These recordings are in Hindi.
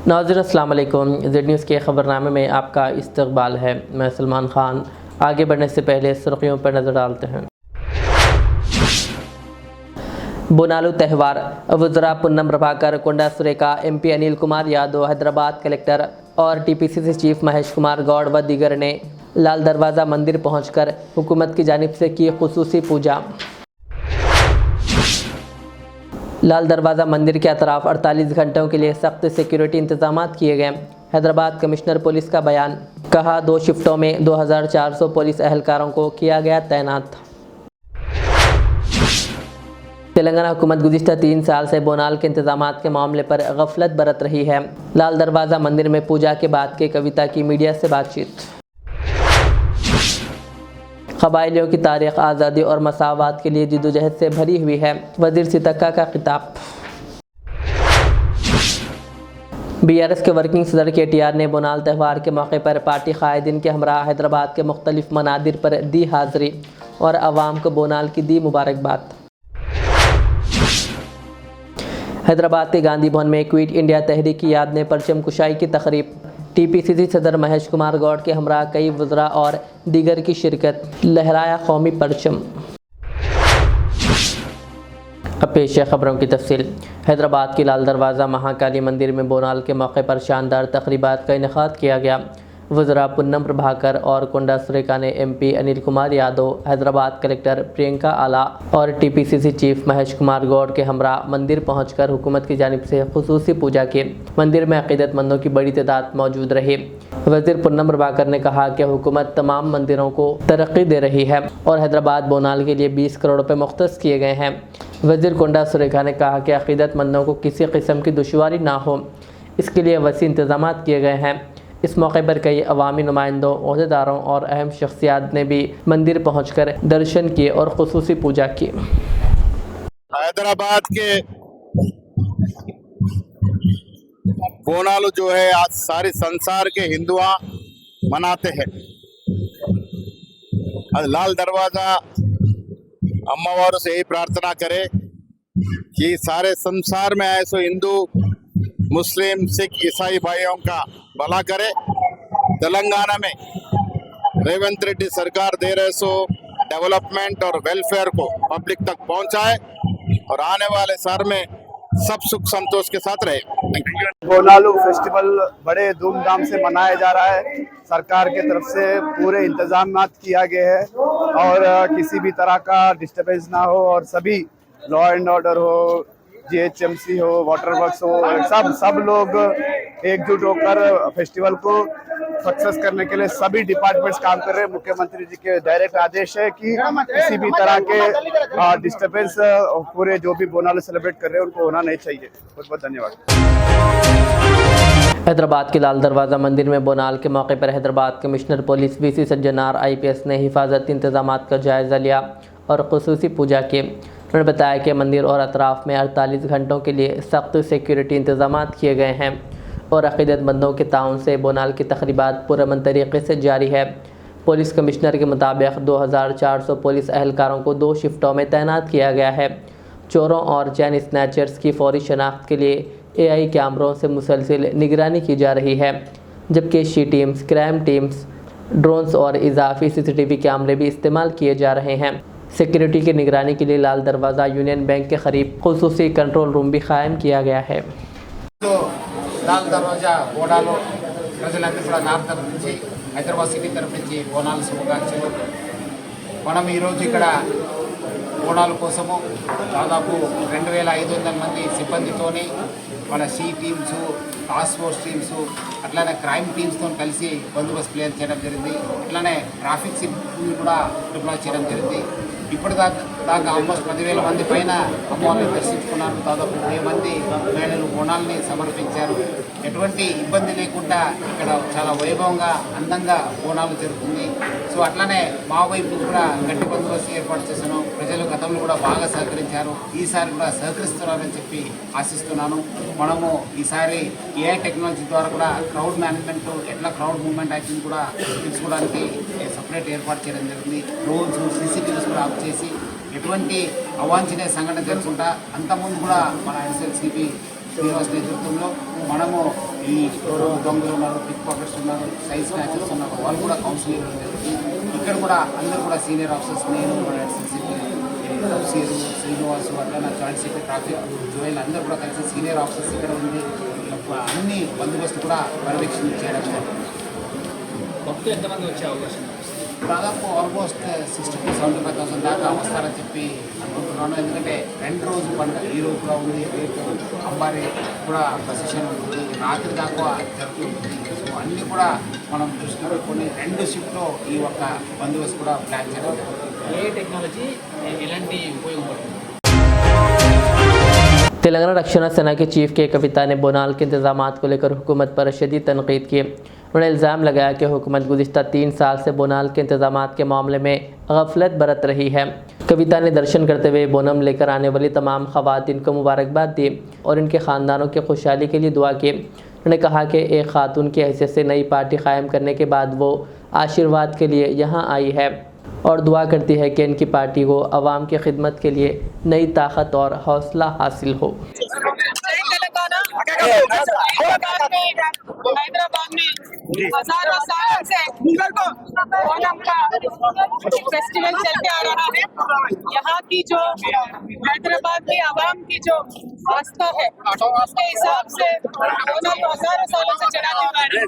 नाज़रीन अस्सलाम वालेकुम। ज़ेड न्यूज़ के ख़बरनामे में आपका इस्तक़बाल है। मैं सलमान ख़ान। आगे बढ़ने से पहले सुर्ख़ियों पर नज़र डालते हैं। बोनालू त्यौहार, वज़रा पूनम प्रभाकर, कोंडा सुरेखा, MP अनिल कुमार यादव, हैदराबाद कलेक्टर और TPCC चीफ महेश कुमार गौड़ व दीगर ने लाल दरवाज़ा मंदिर पहुंचकर हुकूमत की जानिब से की खुसूसी पूजा। लाल दरवाज़ा मंदिर के अतराफ 48 घंटों के लिए सख्त सिक्योरिटी इंतजाम किए गए। हैदराबाद कमिश्नर पुलिस का बयान, कहा 2 शिफ्टों में 2400 पुलिस एहलकारों को किया गया तैनात। तेलंगाना हुकूमत गुज़िश्ता 3 साल से बोनाल के इंतजाम के मामले पर गफलत बरत रही है। लाल दरवाज़ा मंदिर में पूजा के बाद के कविता की मीडिया से बातचीत। क़बाइलियों की तारीख़ आज़ादी और मसावात के लिए जिद्दोजहद से भरी हुई है, वज़ीर सितक्का का खिताब। BRS के वर्किंग सदर KTR ने बोनाल त्यौहार के मौके पर पार्टी कायदीन के हमरा हैदराबाद के मुख्तलिफ मनादिर पर दी हाज़िरी और आवाम को बोनाल की दी मुबारकबाद। हैदराबाद के गांधी भवन में क्विट इंडिया तहरीक की याद में परचम कुशाई की तकरीब। TPCC सदर महेश कुमार गौड़ के हमरा कई वज़रा और दीगर की शिरकत, लहराया कौमी परचम। अब पेश है खबरों की तफसील। हैदराबाद की लाल दरवाज़ा महाकाली मंदिर में बोनाल के मौके पर शानदार तकरीबात का इनेकाद किया गया। वज़रा पूनम प्रभाकर और कोंडा सुरेखा ने MP अनिल कुमार यादव, हैदराबाद कलेक्टर प्रियंका आला और TPCC चीफ महेश कुमार गौड़ के हमरा मंदिर पहुंचकर हुकूमत की जानिब से खुसूसी पूजा की। मंदिर में अक़ीदतमंदों की बड़ी तादाद मौजूद रही। वज़ीर पूनम प्रभाकर ने कहा कि हुकूमत तमाम मंदिरों को तरक्की दे रही है और हैदराबाद बोनाल के लिए 20 करोड़ रुपये मुख्तस किए गए हैं। वज़ीर कोंडा सुरेखा ने कहा कि अक़ीदतमंदों को किसी किस्म की दुश्वारी ना हो, इसके लिए वसी इंतजाम किए गए हैं। इस मौके पर कई अवामी नुमाइंदों, ओहदेदारों और अहम शख्सियात ने भी मंदिर पहुंचकर दर्शन किए और खुसूसी पूजा की। हैदराबाद के बोनालू जो है आज सारे संसार के हिंदुआ मनाते हैं। आज लाल दरवाजा अम्मावारों से यही प्रार्थना करे कि सारे संसार में ऐसे हिंदू, मुस्लिम, सिख, ईसाई भाइयों का भला करे। तेलंगाना में रेवंत रेड्डी सरकार दे रहे सो डेवलपमेंट और वेलफेयर को पब्लिक तक पहुंचाए और आने वाले साल में सब सुख संतोष के साथ रहे। बोनालू फेस्टिवल बड़े धूमधाम से मनाया जा रहा है। सरकार के तरफ से पूरे इंतजाम किया गया है और किसी भी तरह का डिस्टर्बेंस ना हो और सभी लॉ एंड ऑर्डर हो, GHMC हो, वाटर वर्क्स हो, सब लोग एकजुट होकर फेस्टिवल को सक्सेस करने के लिए सभी डिपार्टमेंट्स काम कर रहे हैं। मुख्यमंत्री जी के डायरेक्ट आदेश है कि किसी भी तरह के डिस्टर्बेंस पूरे जो भी बोनालू सेलिब्रेट कर रहे हैं उनको होना नहीं चाहिए। बहुत बहुत धन्यवाद। हैदराबाद के लाल दरवाज़ा मंदिर में बोनाल के मौके पर Hyderabad commissioner police VC Sajjanar IPS ने हिफाजती इंतजाम का जायज़ा लिया और खुसूसी पूजा की। उन्होंने बताया कि मंदिर और अतराफ़ में 48 घंटों के लिए सख्त सिक्योरिटी इंतजाम किए गए हैं और अक़ीदतमंदों के ताउन से बोनाल की तक़रीबात पुरअमन तरीक़े से जारी है। पुलिस कमिश्नर के मुताबिक 2400 पुलिस एहलकारों को 2 शिफ्टों में तैनात किया गया है। चोरों और चैन स्नैचर्स की फौरी शनाख्त के लिए AI कैमरों से मुसलसिल निगरानी की जा रही है, जबकि she teams, crime teams, drones और इजाफी CCTV कैमरे भी इस्तेमाल किए जा रहे हैं। सिक्योरिटी की निगरानी के लिए लाल दरवाज़ा यूनियन बैंक के करीब खुसूसी कंट्रोल रूम भी कायम किया गया है। లాల్ దర్వాజా బోనాలు ప్రజలందరూ కూడా నార్త్ తరఫు నుంచి, హైదరాబాద్ సిటీ తరఫు నుంచి బోనాలు శుభాకాంక్షలు. మనం ఈరోజు ఇక్కడ బోనాల కోసము దాదాపు 2500 మంది సిబ్బందితోని మన C teams, task force teams, అట్లానే క్రైమ్ టీమ్స్తో కలిసి బందోబస్తు ప్లేన్ చేయడం జరిగింది. అట్లానే ట్రాఫిక్ సిబ్బంది కూడా డిప్లాయ్ చేయడం జరిగింది. ఇప్పటిదాకా ఆల్మోస్ట్ 10,000 మంది పైన అమ్మవారిని దర్శించుకున్నారు. దాదాపు 10 మంది మహిళలు బోనాల్ని సమర్పించారు. ఎటువంటి ఇబ్బంది లేకుండా ఇక్కడ చాలా వైభవంగా, అందంగా బోనాలు జరుగుతుంది. సో అట్లనే మా వైపు కూడా గట్టి బందోబస్తు ఏర్పాటు చేశాను. ప్రజలు గతంలో కూడా బాగా సహకరించారు. ఈసారి కూడా సహకరిస్తున్నారని చెప్పి ఆశిస్తున్నాను. మనము ఈసారి AI టెక్నాలజీ ద్వారా కూడా క్రౌడ్ మేనేజ్మెంట్, ఎట్లా క్రౌడ్ మూవ్మెంట్ అవుతుంది కూడా తెలుసుకోవడానికి సపరేట్ ఏర్పాటు చేయడం జరిగింది. డ్రోన్స్, CCTVs కూడా ఆఫ్ చేసి ఎటువంటి అవాంఛనీయ సంఘటన జరుగుతుంటా అంతకుముందు కూడా మన SLCP శ్రీనివాస్ నేతృత్వంలో మనము ఈ ఎవరో దొంగలు ఉన్నారు, పిక్ పాకెట్స్ ఉన్నారు, సైజ్ స్నాచర్స్ ఉన్నారు, వాళ్ళు కూడా కౌన్సిలింగ్ ఉండేది. ఇక్కడ కూడా అందరూ కూడా సీనియర్ ఆఫీసర్స్, నేను తఫ్సీరు, శ్రీనివాసు, అట్లా నా జాయింట్ సెక్రటరీ ట్రాఫిక్, జోయల్ అందరూ కూడా కలిసి సీనియర్ ఆఫీసర్స్ ఇక్కడ ఉండి అన్ని బందోబస్తు కూడా పర్యవేక్షణ చేయడం జరిగింది. భక్తులు ఎంతమంది వచ్చే అవకాశం? దాదాపు ఆల్మోస్ట్ 60,000-75,000 దాకా వస్తారని చెప్పి అనుకుంటున్నాను. ఎందుకంటే 2 రోజు పండుగ, ఈ రోజు కూడా ఉంది, రేపు అంబారి కూడా ప్రొసెషన్ ఉంటుంది, రాత్రి దాకా జరుగుతుంది. సో అన్నీ కూడా మనం దృష్టిలో పెట్టుకొని 2 షిఫ్ట్లో ఈ ఒక్క బందోబస్తు కూడా ప్లాన్ చేయడం జరుగుతుంది. ఏ టెక్నాలజీ ఎలాంటి ఉపయోగపడుతుంది? तेलंगाना रक्षा सेना के चीफ के कविता ने बोनाल के इंतजाम को लेकर हुकूमत पर शदीद तनकीद की। उन्होंने इल्ज़ाम लगाया कि हुकूमत गुज़िश्ता 3 साल से बोनाल के इंतजाम के मामले में गफलत बरत रही है। कविता ने दर्शन करते हुए बोनम लेकर आने वाली तमाम ख़वातीन को मुबारकबाद दी और इनके ख़ानदानों की खुशहाली के लिए दुआ की। उन्होंने कहा कि एक खातून की हैसियत से नई पार्टी कायम करने के बाद वो आशीर्वाद के लिए यहाँ आई है और दुआ करती है कि इनकी पार्टी को अवाम की खिदमत के लिए नई ताकत और हौसला हासिल हो। हैदराबाद में हजारों साल से ओणम का फेस्टिवल चलते आ रहा है। यहाँ की जो हैदराबाद में आवाम की जो आस्था है उसके हिसाब से ओणम हजारों सालों से चलाने वाले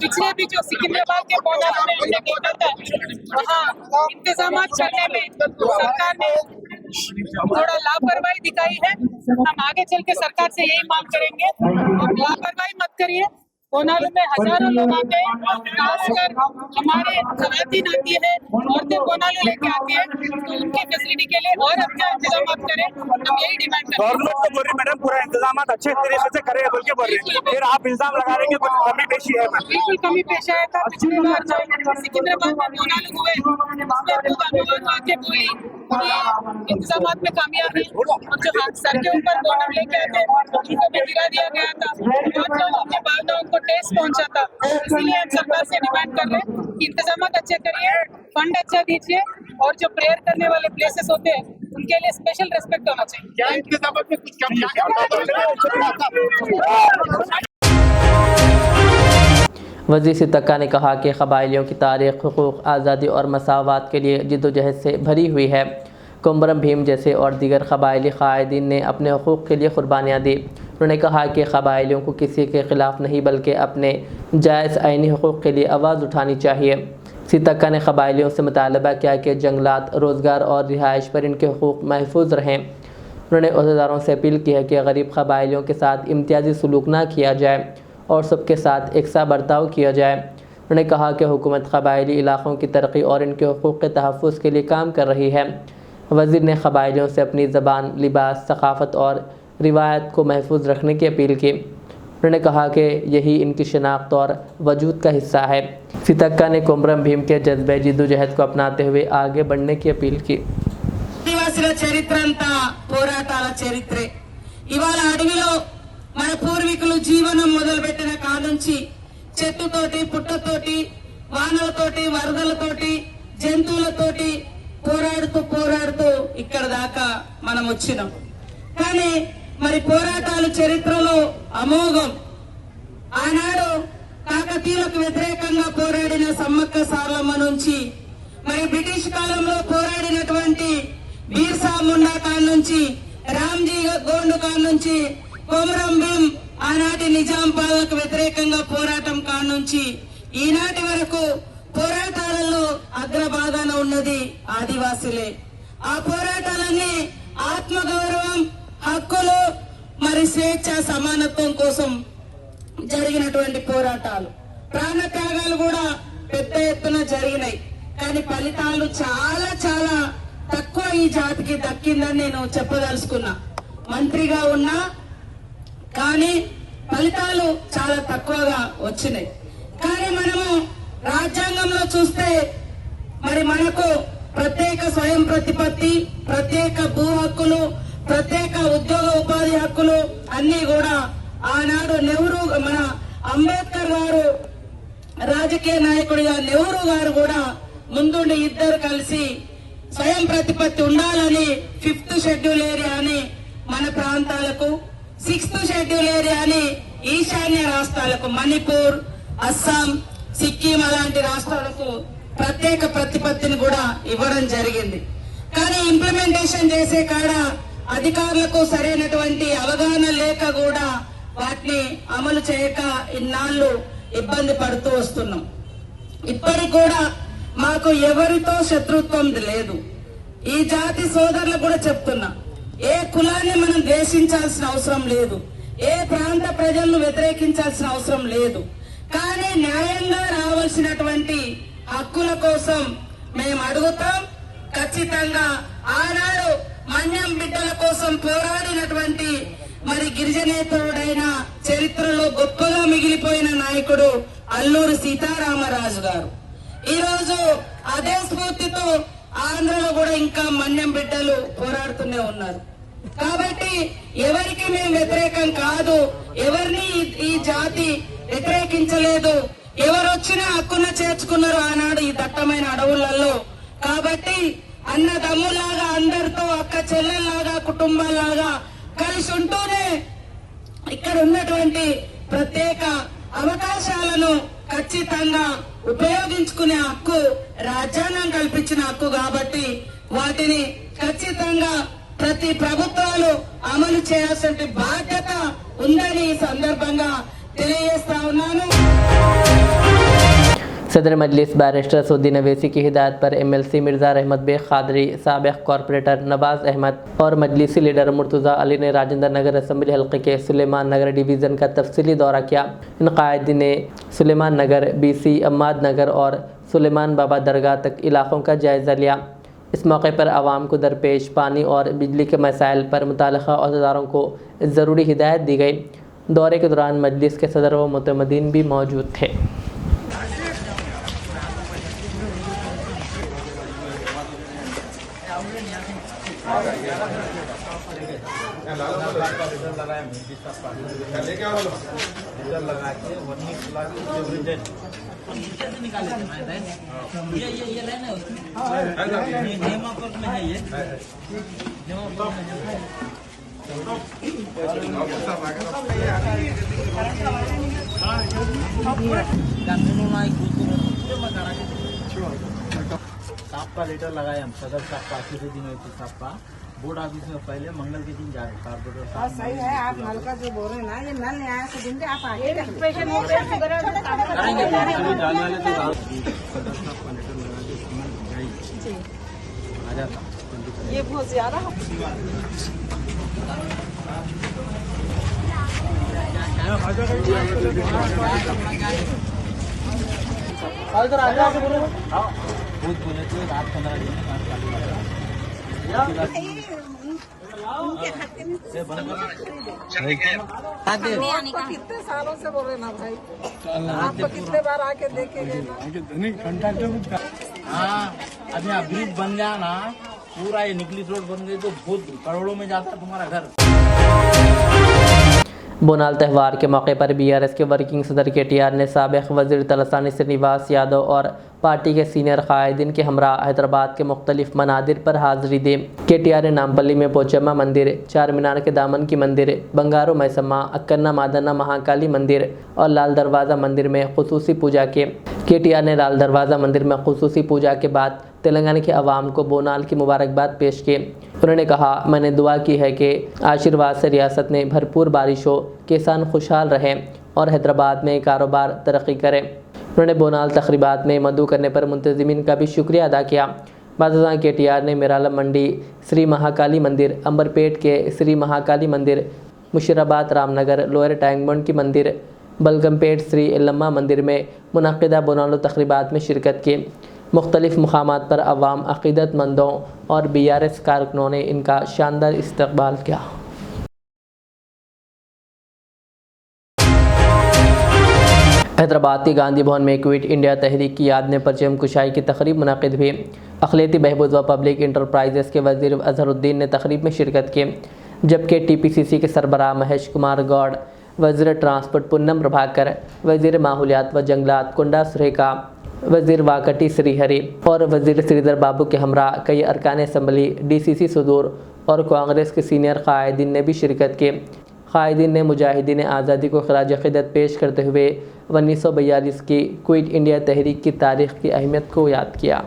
पिछले भी जो सिकंदराबाद के ओणम में हमने देखा था, वहाँ इंतजाम करने में सरकार ने थोड़ा लापरवाही दिखाई है। हम आगे चल के सरकार से यही मांग करेंगे, आप लापरवाही मत करिए। बोनालू में हजारों लोग आते हैं, खासकर हमारे खवातीन आती है, औरतें बोनालू लेके आती है, तो उनके फैसिलिटी के लिए और अच्छा इंतजाम करें, हम यही डिमांड करते हैं। गवर्नमेंट तो बोल रही मैडम पूरा इंतजाम अच्छे तरीके से करे बोल के बोल रही, फिर आप इल्जाम लगा रहे हैं कुछ कमी पेशी है? बिल्कुल कमी पेश आया था। पिछली बार जो सिकंदराबाद में बोनालू हुए उसमें खूब अनुभव आके बोली इंतजाम में खामियां हैं और जो सर के ऊपर बोनम लेके आते उनको भी गिरा दिया गया था और जो अपनी भावनाओं को टेस्ट पहुंचा था। इसलिए हम सरकार से डिमांड कर रहे हैं कि इंतजाम अच्छे करिए, फंड अच्छा दीजिए और जो प्रेयर करने वाले प्लेसेस होते हैं उनके लिए स्पेशल रेस्पेक्ट होना चाहिए। क्या इंतजाम में कुछ कमी है? वज़ीर सितक्का ने कहा कि क़बाइलियों की तारीख़ हुकूक़, आज़ादी और मसावात के लिए जद्दोजहद से भरी हुई है। कुम्बरम भीम जैसे और दीगर क़बाइली क़ायदीन ने अपने हुकूक़ के लिए क़ुरबानियाँ दी। उन्होंने कहा कि क़बाइलियों को किसी के ख़िलाफ़ नहीं बल्कि अपने जायज़ आइनी हुकूक़ के लिए आवाज़ उठानी चाहिए। सितक्का ने क़बाइलियों से मुतालबा किया कि जंगलात, रोज़गार और रिहाइश पर इनके हुकूक़ महफूज रहें। उन्होंने अहदेदारों से अपील की है कि गरीब क़बाइलियों के साथ इम्तियाज़ी सलूक ना किया जाए और सबके साथ एकसा बर्ताव किया जाए। उन्होंने कहा कि हुकूमत क़बाइली इलाक़ों की तरक्की और इनके हुकूक़ के तहफ़्फ़ुज़ के लिए काम कर रही है। वज़ीर ने क़बाइलियों से अपनी ज़बान, लिबास, सक़ाफ़त और रिवायत को महफूज रखने की अपील की। उन्होंने कहा कि यही इनकी शनाख्त और वजूद का हिस्सा है। सितक्का ने कुम्बरम भीम के जज्बे जद्दोजहद को अपनाते हुए आगे बढ़ने की अपील की। ఆదివాసుల చరిత్ర అంతా పోరాటాల చరిత్రే. ఇవాళ అడవిలో మన పూర్వీకులు జీవనం మొదలుపెట్టిన కానుంచి చెట్టుతోటి, పుట్టతోటి, వానలతోటి, వరదలతోటి, జంతువులతోటి పోరాడుతూ ఇక్కడ దాకా మనం వచ్చినాం. కానీ మరి పోరాటాలు చరిత్రలో అమోఘం. ఆనాడు కాకతీయులకు వ్యతిరేకంగా పోరాడిన సమ్మక్క సారలమ్మ నుంచి, మరి బ్రిటిష్ కాలంలో పోరాడినటువంటి బీర్సా ముండా ఖాన్ నుంచి, రామ్జీ గోండు ఖాన్ నుంచి, కొమరం భీం ఆనాటి నిజాం పాలనకు వ్యతిరేకంగా పోరాటం ఖాన్ నుంచి ఈనాటి వరకు పోరాటాలలో అగ్రభాగాన ఉన్నది ఆదివాసులే. ఆ పోరాటాలన్నీ ఆత్మగౌరవం, హక్కులు, మరి స్వేచ్ఛ, సమానత్వం కోసం జరిగినటువంటి పోరాటాలు. ప్రాణత్యాగాలు కూడా పెద్ద ఎత్తున జరిగినాయి. కానీ ఫలితాలు చాలా చాలా తక్కువ ఈ జాతికి దక్కిందని నేను చెప్పదలుచుకున్నా. మంత్రిగా ఉన్నా కానీ ఫలితాలు చాలా తక్కువగా వచ్చినాయి. కానీ మనము రాజ్యాంగంలో చూస్తే మరి మనకు ప్రత్యేక స్వయం ప్రతిపత్తి, ప్రత్యేక భూ హక్కులు, ప్రత్యేక ఉద్యోగ ఉపాధి హక్కులు అన్ని కూడా ఆనాడు నెహ్రూ, మన అంబేద్కర్ గారు రాజకీయ నాయకుడిగా నెహ్రూ గారు కూడా ముందుండి ఇద్దరు కలిసి స్వయం ప్రతిపత్తి ఉండాలని 5th షెడ్యూల్ ఏరియా అని మన ప్రాంతాలకు, 6th షెడ్యూల్ ఏరియా అని ఈశాన్య రాష్ట్రాలకు మణిపూర్, అస్సాం, సిక్కిం అలాంటి రాష్ట్రాలకు ప్రత్యేక ప్రతిపత్తిని కూడా ఇవ్వడం జరిగింది. కానీ ఇంప్లిమెంటేషన్ చేసే కాడ అధికారులకు సరైనటువంటి అవగాహన లేక కూడా వాటిని అమలు చేయక ఇన్నాళ్ళు ఇబ్బంది పడుతూ వస్తున్నాం. ఇప్పటికి కూడా మాకు ఎవరితో శత్రుత్వం లేదు. ఈ జాతి సోదరులకు కూడా చెప్తున్నా, ఏ కులాన్ని మనం ద్వేషించాల్సిన అవసరం లేదు, ఏ ప్రాంత ప్రజలను వ్యతిరేకించాల్సిన అవసరం లేదు. కానీ న్యాయంగా రావాల్సినటువంటి హక్కుల కోసం మేము అడుగుతాం. ఖచ్చితంగా ఆనాడు మన్యం బిడ్డల కోసం పోరాడినటువంటి మరి గిరిజనేతరుడైన చరిత్రలో గొప్పగా మిగిలిపోయిన నాయకుడు అల్లూరి సీతారామరాజు గారు. ఈ రోజు అదే స్ఫూర్తితో ఆంధ్రలో కూడా ఇంకా మన్యం బిడ్డలు పోరాడుతూనే ఉన్నారు. కాబట్టి ఎవరికి మేము వ్యతిరేకం కాదు, ఎవరిని ఈ జాతి వ్యతిరేకించలేదు. ఎవరు వచ్చినా హక్కున చేర్చుకున్నారు ఆనాడు ఈ దట్టమైన అడవులలో. కాబట్టి అన్నదమ్ములాగా అందరితో అక్క చెల్లెల్లాగా కుటుంబాలాగా కలిసి ఉంటూనే ఇక్కడ ఉన్నటువంటి ప్రత్యేక అవకాశాలను ఖచ్చితంగా ఉపయోగించుకునే హక్కు రాజ్యాంగం కల్పించిన హక్కు. కాబట్టి వాటిని ఖచ్చితంగా ప్రతి ప్రభుత్వాలు అమలు చేయాల్సిన బాధ్యత ఉందని ఈ సందర్భంగా తెలియజేస్తా ఉన్నాను. सदर मजलिस बैरिस्टर सुद्दीन अवैसी की हिदायत पर MLC मिर्ज़ा रहमत बेग क़ादरी, साबिक़ कॉरपोरेटर नवाज़ अहमद और मजलिसी लीडर मुर्तज़ा अली ने राजेंद्र नगर असम्बली हल्के के सुलेमान नगर डिवीज़न का तफसीली दौरा किया। इन कायदीन ने सुलेमान नगर, BC, अम्माद नगर और सुलेमान बाबा दरगाह तक इलाक़ों का जायज़ा लिया। इस मौके पर आवाम को दरपेश पानी और बिजली के मसाइल पर मुताल्लिक़ा अहदेदारों को ज़रूरी हिदायत दी गई। दौरे के दौरान मजलिस के सदर व मुतमदीन भी मौजूद थे। साफ का लीटर लगाए हम सदर साफ का 80 दिन हुई थी साफ का बोर्ड ऑफिस में पहले मंगल के दिन जाए कारपोरेटर साहब। सही है, आप नल का जो बोल रहे हैं ना, ये नल नया से दिन आप आगे सदर साहब का लीटर लगा के समझ आ जाता ये बहुत ज्यादा बहुत बोले थे रात 15 दिन कितने सालों से बोल रहे ना भाई, आपको कितने बार आके देखे गए ना। हाँ अभी आप ब्रिज बन गया ना, पूरा ये निकली रोड बन गई तो बहुत करोड़ों में जाता है तुम्हारा घर। बोनाल त्यौहार के मौके पर BRS के वर्किंग सदर KTR ने साबिक़ वज़ीर तलसानी श्रीनिवास यादव और पार्टी के सीनियर कायदीन के हमरा हैदराबाद के मुख्तलिफ मनादिर पर हाज़िरी दी। KTR ने नामपल्ली में पोचम्मा मंदिर, चार मीनार के दामन की मंदिर, बंगारो मैसम्मा, अक्कन्ना मादन्ना महाकाली मंदिर और लाल दरवाज़ा मंदिर में खुसूसी पूजा की। KTR ने लाल दरवाज़ा मंदिर में खुसूसी पूजा के बाद तेलंगाना के अवाम को बोनाल की मुबारकबाद पेश की। उन्होंने कहा, मैंने दुआ की है कि आशीर्वाद से रियासत में भरपूर बारिश हो, किसान खुशहाल रहें और हैदराबाद में कारोबार तरक्की करें। उन्होंने बोनाल तकरीबात में मदऊ करने पर मुंतज़िमीन का भी शुक्रिया अदा किया। बादशाह KTR ने मिरालम मंडी श्री महाकाली मंदिर, अंबरपेट के श्री महाकाली मंदिर, मुशीराबाद रामनगर लोअर टैंकबंड की मंदिर, बलगमपेट श्री एल्लम्मा मंदिर में मुनक़िदा बोनालो तकरीबात में शिरकत की। मुख्तलिफ मुकामात पर अवाम, अक़ीदतमंदों और BRS कारकुनों ने इनका शानदार इस्तक़बाल किया। हैदराबाद के गांधी भवन में क्विट इंडिया तहरीक की याद में परचम कुशाई की तकरीब मुनक़िद हुई। अक़लियती बहबूद व पब्लिक इंटरप्राइजेस के वज़ीर अज़हरुद्दीन ने तकरीब में शिरकत की, जबकि TPCC के सरबराह महेश कुमार गौड़, वज़ीर ट्रांसपोर्ट पुन्नम प्रभाकर, वज़ीर माहौलियात व जंगलात कुंडा सुरेखा, वज़ीर वाकटी श्रीहरी और वज़ीर श्रीधर बाबू के हमरा कई अरकान असम्बली, DCC सदूर और कांग्रेस के सीनियर कायदीन ने भी शिरकत की। कायदीन ने मुजाहिदीन आज़ादी को खराज अक़ीदत पेश करते हुए 1942 की क्विट इंडिया तहरीक की तारीख़ की अहमियत को याद किया।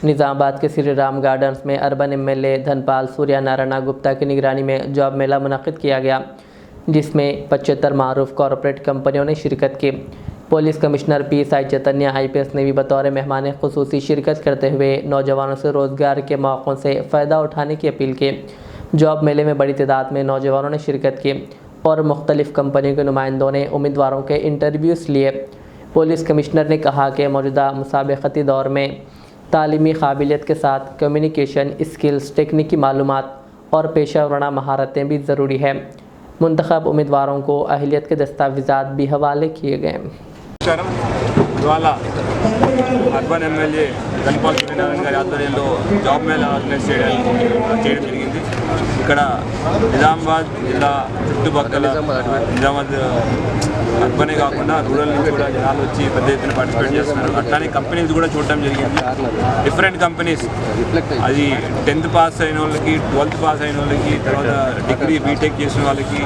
निज़ामाबाद के श्री राम गार्डन्स में अर्बन एमएलए धनपाल सूर्या नारायण गुप्ता की निगरानी में जॉब मेला मुनक़िद किया गया, जिसमें 75 मारूफ कॉरपोरेट कंपनियों ने शिरकत की। पुलिस कमिश्नर पी साई चैतन्य IPS ने भी बतौर मेहमान खुसूसी शिरकत करते हुए नौजवानों से रोज़गार के मौक़ों से फ़ायदा उठाने की अपील की। जॉब मेले में बड़ी तादाद में नौजवानों ने शिरकत की और मुख्तलिफ़ कंपनियों के नुमाइंदों ने उम्मीदवारों के इंटरव्यूज़ लिए। पुलिस कमिश्नर ने कहा कि मौजूदा मुसाबक़ती दौर में तालीमी काबिलियत के साथ कम्युनिकेशन स्किल्स, तकनीकी मालूमात और पेशा वराना महारतें भी ज़रूरी है। मुंतखब उम्मीदवारों को अहलियत के दस्तावेज़ात भी हवाले किए गए। ఇవాళ అర్బన్ ఎమ్మెల్యే ధనపాల్ సూర్యనారాయణ గారి ఆధ్వర్యంలో జాబ్ మేళా ఆర్గనైజ్ చేయడం జరిగింది। ఇక్కడ నిజామాబాద్ జిల్లా చుట్టుపక్కల నిజామాబాద్ అర్బనే కాకుండా రూరల్ నుంచి కూడా జనాలు వచ్చి పెద్ద ఎత్తున పార్టిసిపేట్ చేస్తున్నారు। అట్లానే కంపెనీస్ కూడా చూడడం జరిగింది, డిఫరెంట్ కంపెనీస్, అది 10th పాస్ అయిన వాళ్ళకి, 12th పాస్ అయిన వాళ్ళకి, తర్వాత డిగ్రీ బీటెక్ చేసిన వాళ్ళకి,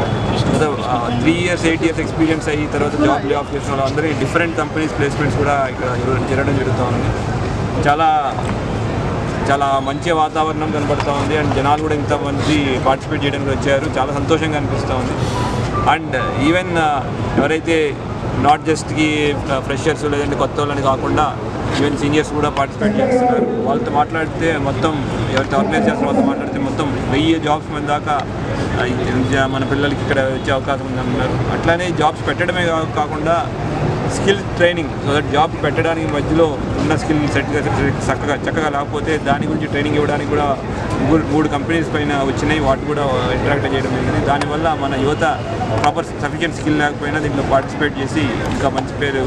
3 years 8 years ఎక్స్పీరియన్స్ అయ్యి తర్వాత జాబ్ లే ఆఫ్ చేసిన వాళ్ళందరికీ డిఫరెంట్ కంపెనీస్ ప్లేస్మెంట్స్ కూడా ఇక్కడ జరగడం జరుగుతూ ఉంది। చాలా మంచి వాతావరణం కనబడుతూ ఉంది అండ్ జనాలు కూడా ఇంత మంచి పార్టిసిపేట్ చేయడానికి వచ్చారు, చాలా సంతోషంగా అనిపిస్తూ ఉంది। అండ్ ఈవెన్ ఎవరైతే నాట్ జస్ట్కి ఫ్రెషర్స్ లేదంటే కొత్త వాళ్ళని కాకుండా ఈవెన్ సీనియర్స్ కూడా పార్టిసిపేట్ చేస్తున్నారు। వాళ్ళతో మాట్లాడితే మొత్తం ఎవరైతే ఆర్గనైజ్ చేస్తున్న వాళ్ళతో మాట్లాడితే మొత్తం 1000 జాబ్స్ మన దాకా మన పిల్లలకి ఇక్కడ వచ్చే అవకాశం ఉందన్నారు। అట్లానే జాబ్స్ పెట్టడమే కాకుండా skill training, so that job పెట్టడానికి మధ్యలో ఉన్న స్కిల్ చక్కగా లేకపోతే దాని గురించి ట్రైనింగ్ ఇవ్వడానికి కూడా 3 కంపెనీస్ పైన వచ్చినాయి, వాటి కూడా ఇంటరాక్ట్ చేయడం జరిగింది। దానివల్ల మన యువత ప్రాపర్ సఫిషియెంట్ స్కిల్ లేకపోయినా దీంట్లో పార్టిసిపేట్ చేసి ఇంకా మంచి పేరు,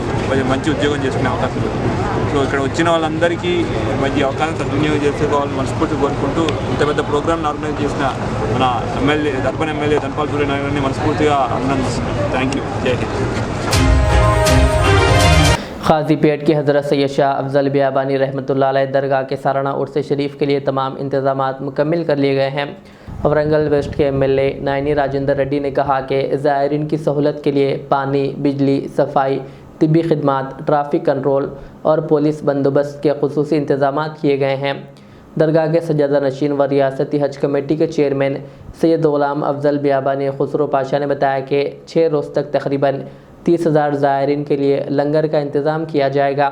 మంచి ఉద్యోగం చేసుకునే అవకాశం ఉంది। సో ఇక్కడ వచ్చిన వాళ్ళందరికీ మంచి అవకాశం సద్వినియోగం చేసుకోవాలని మనస్ఫూర్తి కోరుకుంటూ ఇంత పెద్ద ప్రోగ్రామ్ని ఆర్గనైజ్ చేసిన మన అర్బన్ ఎమ్మెల్యే ధనపాల్ సూర్యనారాయణని మనస్ఫూర్తిగా అభినందిస్తున్నాను। థ్యాంక్ యూ, జై హింద్। खाजीपेट की हज़रत सैयद शाह अफजल बियाबानी रहमतुल्लाह अलैह दरगाह के सालाना उर्स शरीफ के लिए तमाम इंतज़ामात मुकम्मिल कर लिए गए हैं। वरंगल वेस्ट के MLA नायनी राजेंद्र रेड्डी ने कहा कि ज़ायरीन की सहूलत के लिए पानी, बिजली, सफाई, तिब्बी खिदमात, ट्रैफिक कंट्रोल और पुलिस बंदोबस्त के खुसूसी इंतज़ामात किए गए हैं। दरगाह के सज्जादा नशीन व रियासती हज कमेटी के चेयरमैन सैयद ग़ुलाम अफजल बियाबानी खुसरो पाशा ने बताया कि 6 रोज़ तक तकरीबन 30,000 ज़ायरीन के लिए लंगर का इंतज़ाम किया जाएगा।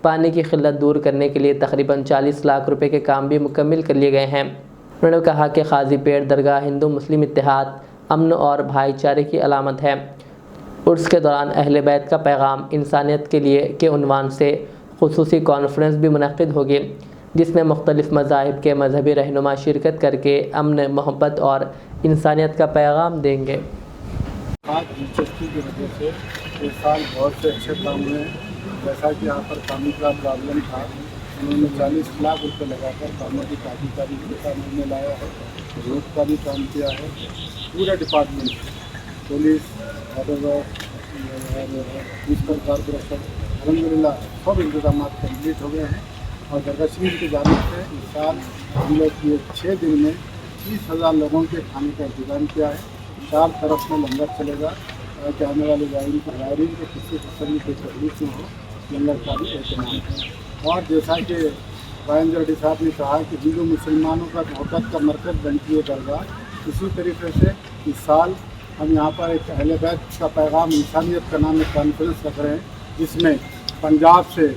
पानी की किल्लत दूर करने के लिए तकरीबन 40 लाख रुपए के काम भी मुकम्मिल कर लिए गए हैं। उन्होंने कहा कि खाजीपेट दरगाह हिंदू मुस्लिम इत्तेहाद, अमन और भाईचारे की अलामत है। उर्स के दौरान अहले बैत का पैगाम इंसानियत के लिए के उन्वान से खुसूसी कॉन्फ्रेंस भी मुनक़्क़िद होगी, जिसमें मुख्तलिफ़ मज़ाहिब के मजहबी रहनुमा शिरकत करके अमन, मोहब्बत और इंसानियत का पैगाम देंगे। आज दिलचस्पी की वजह से इस साल बहुत से अच्छे काम हुए हैं। जैसा कि यहाँ पर पानी का प्रॉब्लम था, उन्होंने 40 लाख रुपए लगाकर पानी की कारीगरी के काम में लाया है। रोड का भी काम किया है। पूरा डिपार्टमेंट, पुलिस, म्यूनसिपल कॉरपोरेशन, अलहमदिल्ला सब इंतजाम कम्प्लीट हो गए हैं। और दरगाह शरीफ की जानिब से इस साल हम लोग ये 6 दिन में 30,000 लोगों के खाने का इंतजाम किया है। 4 तरफ में लंगर चलेगा कि आने वाले ज़ायरीन के किसी किस्म की कोई तकलीफ न हो, लंगर का भी एहतमाम है। और जैसा कि राजेंद्र रेड्डी साहब ने कहा कि हिंदू मुसलमानों का मोहब्बत का मरकज़ बनती है दरगाह, इसी तरीके से इस साल हम यहाँ पर एक अहले बैत का पैगाम इंसानियत का नाम एक कॉन्फ्रेंस रख रहे हैं, जिसमें पंजाब से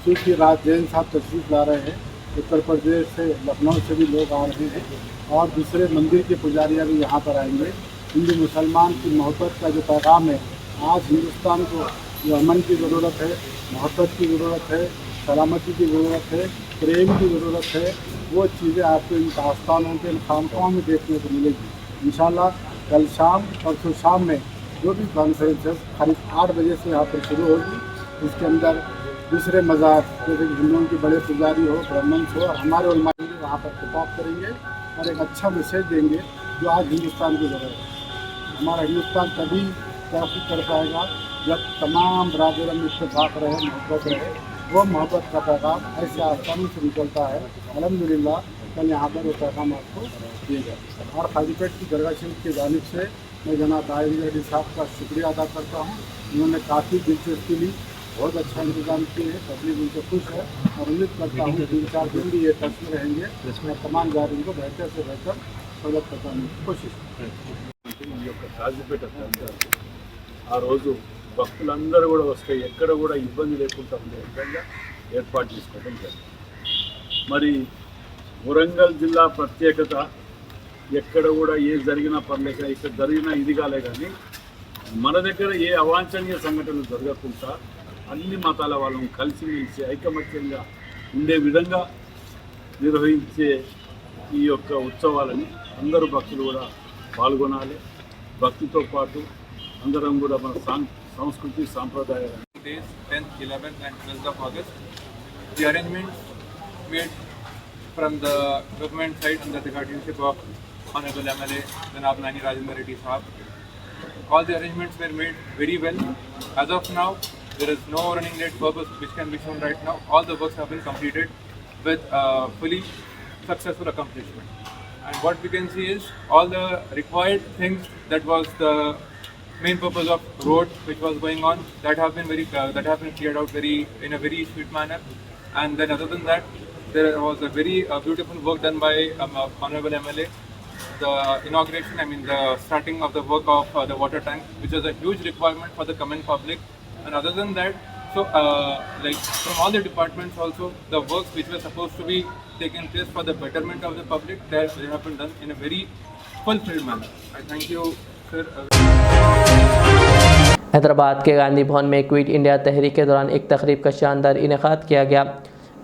सूफी राज जैन साहब तशरीफ़ ला रहे हैं, उत्तर प्रदेश से, लखनऊ से भी लोग आ रहे हैं और दूसरे मंदिर के पुजारियाँ भी यहाँ पर आएंगे। हिंदू मुसलमान की मोहब्बत का जो पैगाम है, आज हिंदुस्तान को जो अमन की ज़रूरत है, मोहब्बत की ज़रूरत है, सलामती की ज़रूरत है, प्रेम की ज़रूरत है, वो चीज़ें आपको इन आस्थानों के, इन खानकाहों में देखने को मिलेगी। इंशाअल्लाह कल शाम परसों शाम में जो भी कॉन्फ्रेंस है करीब 8 बजे से यहाँ पर शुरू होगी। इसके अंदर दूसरे मज़ार जैसे कि हिंदुओं के बड़े पुजारी हो, ब्राह्मण्स हो और हमारे उलमा वहाँ पर खिताब करेंगे और एक अच्छा मैसेज देंगे जो आज हिंदुस्तान की ज़रूरत है। हमारा हिंदुस्तान तभी तरक्की कर पाएगा जब तमाम बरादरों में इत्तेफाक रहे, मोहब्बत रहे। वो मोहब्बत का पैगाम ऐसे आसानी से निकलता है। अल्हम्दुलिल्लाह कल यहाँ पर वो पैगाम आपको दिए गए। और काजीपेट की दरगाह शरीफ की जानिब से मैं जनाब दायरी रेड्डी साहब का शुक्रिया अदा करता हूँ। उन्होंने काफ़ी दिलचस्पी ली, बहुत अच्छा इंतजाम किए हैं, पब्लिक उनसे खुश है और उम्मीद करता हूँ 3-4 दिन भी ये टच में रहेंगे और तमाम जारियों को बेहतर से बेहतर सवलत करने की कोशिश కాజీపేట ఆ రోజు భక్తులందరూ కూడా వస్తే ఎక్కడ కూడా ఇబ్బంది లేకుండా ఉండే విధంగా ఏర్పాటు చేసుకోవడం జరిగింది. మరి వరంగల్ జిల్లా ప్రత్యేకత ఎక్కడ కూడా ఏ జరిగినా పర్లేక ఇక్కడ జరిగినా ఇది కాలే కానీ మన దగ్గర ఏ అవాంఛనీయ సంఘటనలు జరగకుండా అన్ని మతాల వాళ్ళని కలిసిమెలిసి ఐకమత్యంగా ఉండే విధంగా నిర్వహించే ఈ యొక్క ఉత్సవాలని అందరూ భక్తులు కూడా పాల్గొనాలి. భక్తితో పాటు అందరం కూడా మన సంస్కృతి సాంప్రదాయాలు 10th, 11th and 12th of August. The arrangements made from the government side under the guardianship of Honorable MLA Janab Nani Rajendra Reddy Sahab. All the arrangements were made very well. As of now, there is no running late purpose which can be shown right now. All the works have been completed with fully successful accomplishment. And what we can see is all the required things that was the main purpose of road which was going on that have been cleared out in a very sweet manner. And then other than that, there was a very beautiful work done by Honorable MLA. The inauguration, the starting of the work of the water tank, which was a huge requirement for the common public. And other than that, so from all the departments also, the works which were supposed to be taken place for the betterment of the public, they have been done in a very fulfilled manner. I thank you, sir. Hyderabad के गांधी भवन में क्विट इंडिया तहरीक के दौरान एक तकरीब का शानदार इनेकाद किया गया।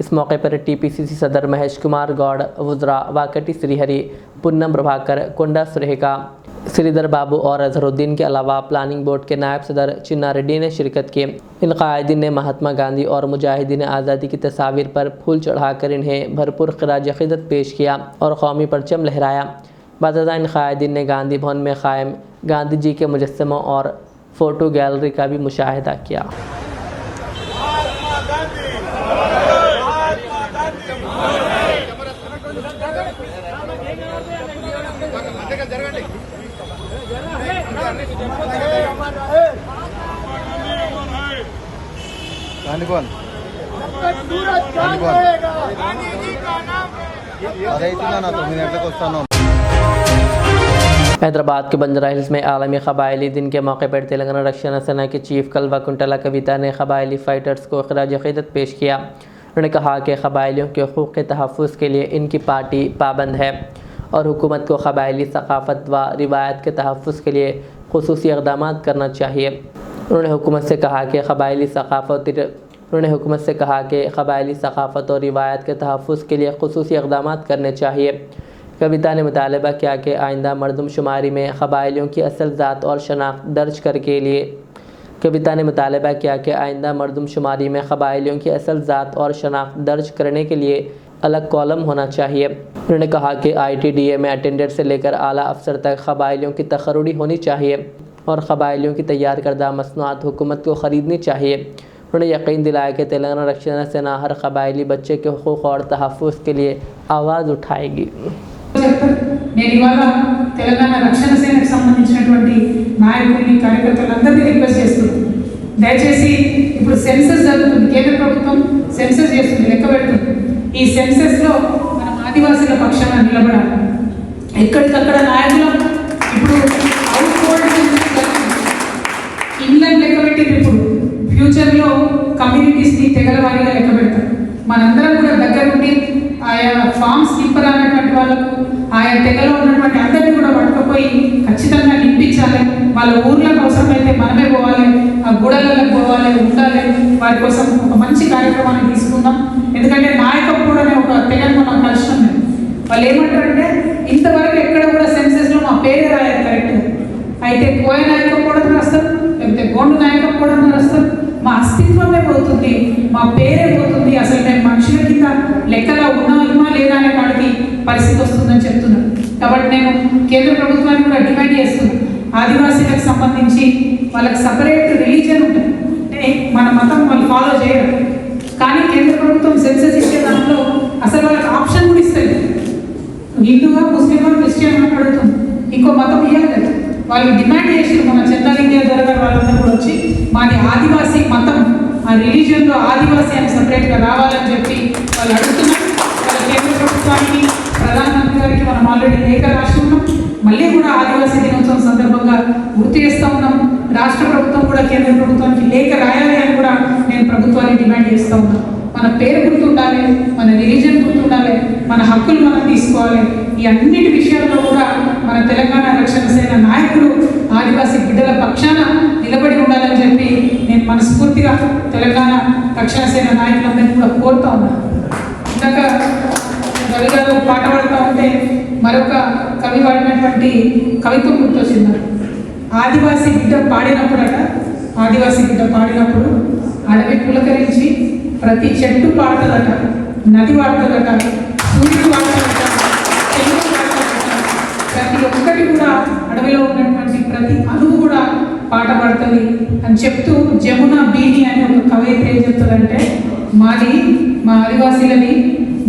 इस मौके पर टीपीसीसी सदर महेश कुमार गौड़, वुज़रा वाकटी श्रीहरि, पुन्नम प्रभाकर, कोंडा सुरेखा, श्रीधर बाबू और अजहरुद्दीन के अलावा प्लानिंग बोर्ड के नायब सदर चिन्ना रेड्डी ने शिरकत की। इन कायदीन ने महात्मा गांधी और मुजाहिदीन आज़ादी की तस्वीर पर फूल चढ़ाकर इन्हें भरपूर खिराज अक़ीदत पेश किया और कौमी परचम लहराया। बाद इन कायदीन ने गांधी भवन में कायम गांधी जी के मुजस्समों और फ़ोटो गैलरी का भी मुशाहिदा किया। हैदराबाद के बंजारा हिल्स में आलमी क़बायली दिन के मौके पर तेलंगाना रक्षा सेना के चीफ कलवा कुंटला कविता ने क़बायली फ़ाइटर्स को खिराज अक़ीदत पेश किया। उन्होंने कहा कि क़बायलियों के हक़ूक़ के तहफ़्फ़ुज़ के लिए इनकी पार्टी पाबंद है और हुकूमत को क़बायली सक़ाफ़त व रिवायत के तहफ़्फ़ुज़ के लिए ख़ुसूसी इक़दाम करना चाहिए। उन्होंने हुकूमत से कहा कि क़बायली सक़ाफ़त और रिवायत के तहफ़्फ़ुज़ के लिए ख़ुसूसी इक़दाम करने चाहिए। कविता ने मुतालबा किया कि आइंदा मरदमशुमारी में क़बायलियों की असल ज़ात और शनाख्त दर्ज करके लिए दर्ज करने के लिए अलग कॉलम होना चाहिए। उन्होंने कहा कि ITDA में अटेंडेंट से लेकर आला अफसर तक क़बायलियों की तखरुड़ी होनी चाहिए और क़बायलियों की तैयार करदा मसनूआत हुकूमत को ख़रीदनी चाहिए। उन्होंने यकीन दिलाया कि तेलंगाना रक्षा सेना हर क़बायली बच्चे के हुकूक़ और तहफ़्फ़ुज़ के लिए आवाज़ उठाएगी। నేను ఇవాళ తెలంగాణ రక్షణ సేనకు సంబంధించినటువంటి నాయకుల్ని కార్యకర్తలందరినీ రిక్వెస్ట్ చేస్తున్నాను, దయచేసి ఇప్పుడు సెన్సస్ జరుగుతుంది, కేంద్ర ప్రభుత్వం సెన్సస్ చేస్తుంది, లెక్క పెడుతుంది. ఈ సెన్సస్లో మనం ఆదివాసీల పక్షాన నిలబడాలి. ఎక్కడికక్కడ నాయకులు ఇప్పుడు హౌస్ హోల్డ్ ఇళ్ళని లెక్క పెట్టింది. ఇప్పుడు ఫ్యూచర్లో కమ్యూనిటీస్ని తెగల వారీగా లెక్క పెడతారు. మనందరం కూడా దగ్గర ఉండి ఆయా ఫామ్స్ నింపరానటువంటి వాళ్ళకు ఆయా తెగలో ఉన్నటువంటి అందరినీ కూడా పట్టుకుపోయి ఖచ్చితంగా నింపించాలి. వాళ్ళ ఊర్లకు అవసరమైతే మనమే పోవాలి, ఆ గూడలకు పోవాలి, ఉండాలి. వారి కోసం ఒక మంచి కార్యక్రమాన్ని తీసుకుందాం. ఎందుకంటే నాయకప్పుడు అనే ఒక తెగను మనం కలిసినాం. వాళ్ళు ఏమంటారంటే ఇంతవరకు ఎక్కడ కూడా సెన్సెస్లో మా పేరే రాయాలి కరెక్ట్. పోతుంది, మా పేరే పోతుంది, అసలు మేము మనుషుల కింద లెక్కలో ఉన్నామా లేదా అనే వాడికి పరిస్థితి వస్తుందని చెప్తున్నారు. కాబట్టి నేను కేంద్ర ప్రభుత్వాన్ని కూడా డిమాండ్ చేస్తున్నాను, ఆదివాసీలకు సంబంధించి వాళ్ళకి సపరేట్ రిలీజియన్ ఉంటుంది, అంటే మన మతం వాళ్ళు ఫాలో చేయరు, కానీ కేంద్ర ప్రభుత్వం సెన్సస్ ఇచ్చే దాంట్లో అసలు వాళ్ళకి ఆప్షన్ కూడా ఇస్తుంది, హిందువా ముస్లిమా క్రిస్టియన్ అని అడుగుతుంది, ఇంకో మతం ఇవ్వాలి కదా. వాళ్ళు డిమాండ్ చేసి మన చంద్రలింగ గారు వాళ్ళందరూ కూడా వచ్చి మాది ఆదివాసీ మతం, ఆ రిలీజియన్లో ఆదివాసీ అని సపరేట్గా రావాలని చెప్పి వాళ్ళు అడుగుతున్నారు. వాళ్ళ కేంద్ర ప్రభుత్వానికి ప్రధానమంత్రి గారికి మనం ఆల్రెడీ లేఖ రాసి ఉన్నాం, మళ్ళీ కూడా ఆదివాసీ దినోత్సవం సందర్భంగా గుర్తు చేస్తూ ఉన్నాం. రాష్ట్ర ప్రభుత్వం కూడా కేంద్ర ప్రభుత్వానికి లేఖ రాయాలి అని కూడా నేను ప్రభుత్వాన్ని డిమాండ్ చేస్తూ ఉన్నాను. మన పేరు గుర్తుండాలి, మన రిలీజన్ గుర్తుండాలి, మన హక్కులు మనం తీసుకోవాలి. ఈ అన్నిటి విషయాల్లో కూడా మన తెలంగాణ రక్షణ సేన నాయకులు ఆదివాసీ బిడ్డల పక్షాన నిలబడి ఉండాలని చెప్పి నేను మనస్ఫూర్తిగా తెలంగాణ రక్షణ సేన నాయకులందరినీ కూడా కోరుతా ఉన్నాను. ఇందాక రవి గారు పాట పాడుతూ ఉంటే మరొక కవి పాడినటువంటి కవిత్వం గుర్తొచ్చింది. ఆదివాసీ బిడ్డ పాడినప్పుడు అడవి పులకరించి ప్రతి చెట్టు పాడుతుందట, నది పాడుతుందట, సూర్యుడు పాడుతుందట, చెల్లు పాడుతుందట, ప్రతి ఒక్కటి కూడా అడవిలో ఉన్నటువంటి ప్రతి అణువు కూడా పాట పాడుతుంది అని చెప్తూ జమున బీని అనే ఒక కవయిత్రి ఏం చెప్తుందంటే, మా ఆదివాసీలని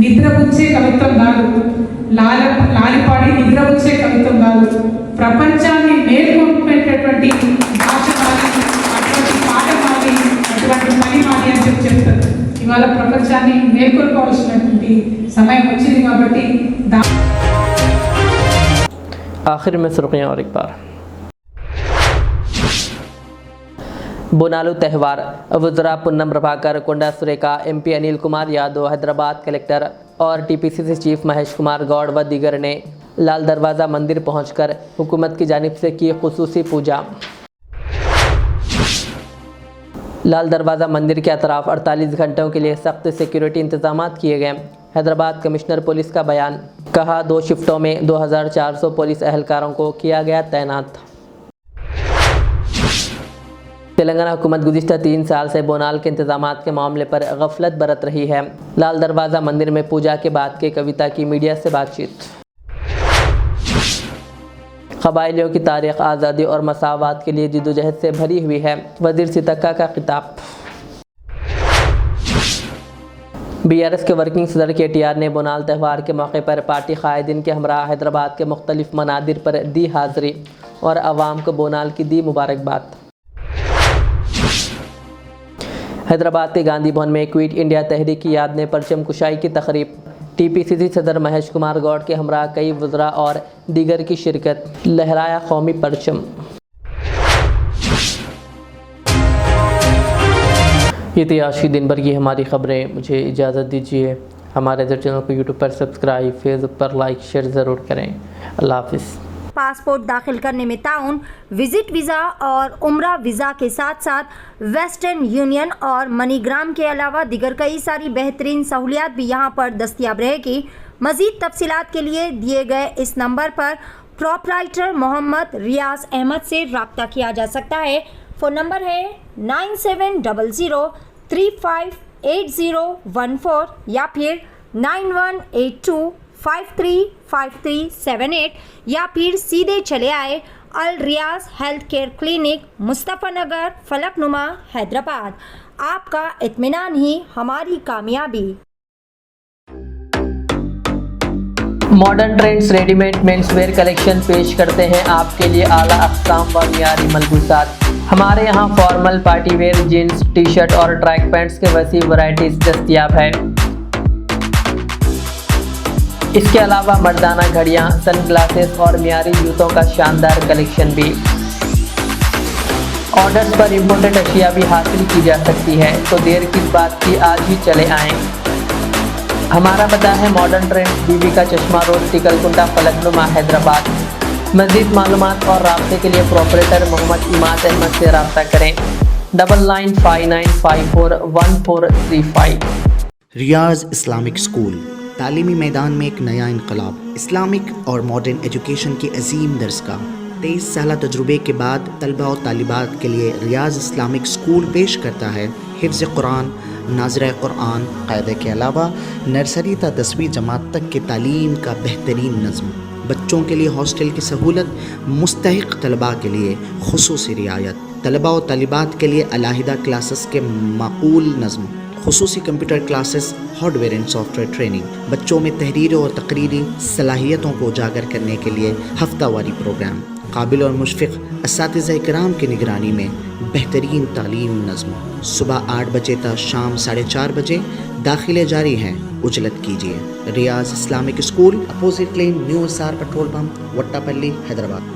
నిద్రపుచ్చే కవిత్వం కాదు, లాలిపాడి నిద్రపుచ్చే కవిత్వం కాదు, ప్రపంచాన్ని మేల్కొల్పేటటువంటి భాష మాది, అటువంటి పాట మాది, అటువంటి పని మాది అని చెప్తారు. ఇవాళ ప్రపంచాన్ని మేల్కొల్పవలసినటువంటి సమయం వచ్చింది కాబట్టి आखिर में सुर्खियां और एक बार। बोनालू त्यौहार, वज़रा पुन्नम प्रभाकर, कोंडा सुरेखा, MP अनिल कुमार यादव, हैदराबाद कलेक्टर और TPCC चीफ महेश कुमार गौड़ व दीगर ने लाल दरवाज़ा मंदिर पहुंचकर हुकूमत की जानिब से की खुसूसी पूजा। लाल दरवाज़ा मंदिर के अतराफ 48 घंटों के लिए सख्त सिक्योरिटी इंतजाम किए गए। हैदराबाद कमिश्नर पुलिस का बयान, कहा 2 शिफ्टों में 2400 पुलिस अहलकारों को किया गया तैनात। तेलंगाना हुकूमत गुज़िश्ता 3 साल से बोनाल के इंतजामात के मामले पर गफलत बरत रही है। लाल दरवाज़ा मंदिर में पूजा के बाद के कविता की मीडिया से बातचीत। क़बाइलियों की तारीख़ आज़ादी और मसावात के लिए जिद्दोजहद से भरी हुई है, वज़ीर सितक्का का खिताब। BRS के वर्किंग सदर KTR ने बोनाल त्यौहार के मौके पर पार्टी कायदीन के हमरा हैदराबाद के मुख्तलिफ मनादिर पर दी हाज़िरी और आवाम को बोनाल की दी मुबारकबाद। हैदराबाद के गांधी भवन में क्विट इंडिया तहरीक की याद में परचम कुशाई की तकरीब। TPCC सदर महेश कुमार गौड़ के हमरा कई वज़रा और दीगर की शिरकत, लहराया कौमी परचम। ये थी आज की दिन भर की हमारी खबरें। मुझे इजाज़त दीजिए। हमारे चैनल को यूट्यूब पर सब्सक्राइब, फेसबुक पर लाइक शेयर ज़रूर करें। अल्लाह हाफ़िज़। पासपोर्ट दाखिल करने में ताउन, विजिट वीज़ा और उम्रा वीज़ा के साथ साथ वेस्टर्न यूनियन और मनीग्राम के अलावा दिगर कई सारी बेहतरीन सहूलियात भी यहां पर दस्तयाब रहेगी। मज़ीद तफसीलात के लिए दिए गए इस नंबर पर प्रोपराइटर मोहम्मद रियाज अहमद से रब्ता किया जा सकता है। फ़ोन नंबर है 9700358014 या फिर 9182535378 या फिर सीधे चले आए अल रियाज हेल्थ केयर क्लिनिक, मुस्तफ़ा नगर, फलकनुमा, हैदराबाद। आपका इत्मीनान ही हमारी कामयाबी। Modern trends readymade menswear collection पेश करते हैं आपके लिए आला अक़साम व मियारी मलबूसात। हमारे यहाँ formal, party wear, jeans, T shirt और ट्रैक पैंट्स के वसी वैरायटीज दस्तयाब है। इसके अलावा मर्दाना घड़ियाँ, सनग्लासेस और मियारी जूतों का शानदार कलेक्शन भी। ऑर्डर्स पर इम्पोर्टेड अशिया भी हासिल की जा सकती है, तो देर किस बात की, आज ही चले आएँ। हमारा पता है मॉडर्न ट्रेंड्स, बीबी का चश्मा रोड, टिकलकुंडा, फलकनुमा, हैदराबाद। मज़ीद मालूमात और राब्ते के लिए प्रोपरेटर मोहम्मद इमाद अहमद से रब्ता करें 9959541435। रियाज इस्लामिक स्कूल, तालीमी मैदान में एक नया इनकलाब। इस्लामिक और मॉडर्न एजुकेशन की अजीम दरसगाह, 23 साल तजुर्बे के बाद तलबा और तालिबात के लिए रियाज इस्लामिक स्कूल पेश करता है हिफ्ज़ कुरान, नाज़िरा कुरान कायदे के अलावा नर्सरी ता 10वीं जमात तक की तालीम का बेहतरीन नज़्म। बच्चों के लिए हॉस्टल की सहूलत, मुस्तहिक तलबा के लिए खुसूसी रियायत, तलबा और तालिबात के लिए अलहदा क्लासेस के माकूल नज़्म, खुसूसी computer classes, hardware and software training, बच्चों में तहरीरी और तकरीरी सलाहियतों को उजागर करने के लिए हफ्तावारी प्रोग्राम, काबिल और मुशफ़िक़ असातिज़ा किराम की निगरानी में बेहतरीन तालीम नज़्म। सुबह 8 बजे तक शाम 4:30 बजे दाखिले जारी हैं, उजलत कीजिए। Riyaz Islamic school, opposite lane, new S R petrol pump, Vattapalli, Hyderabad.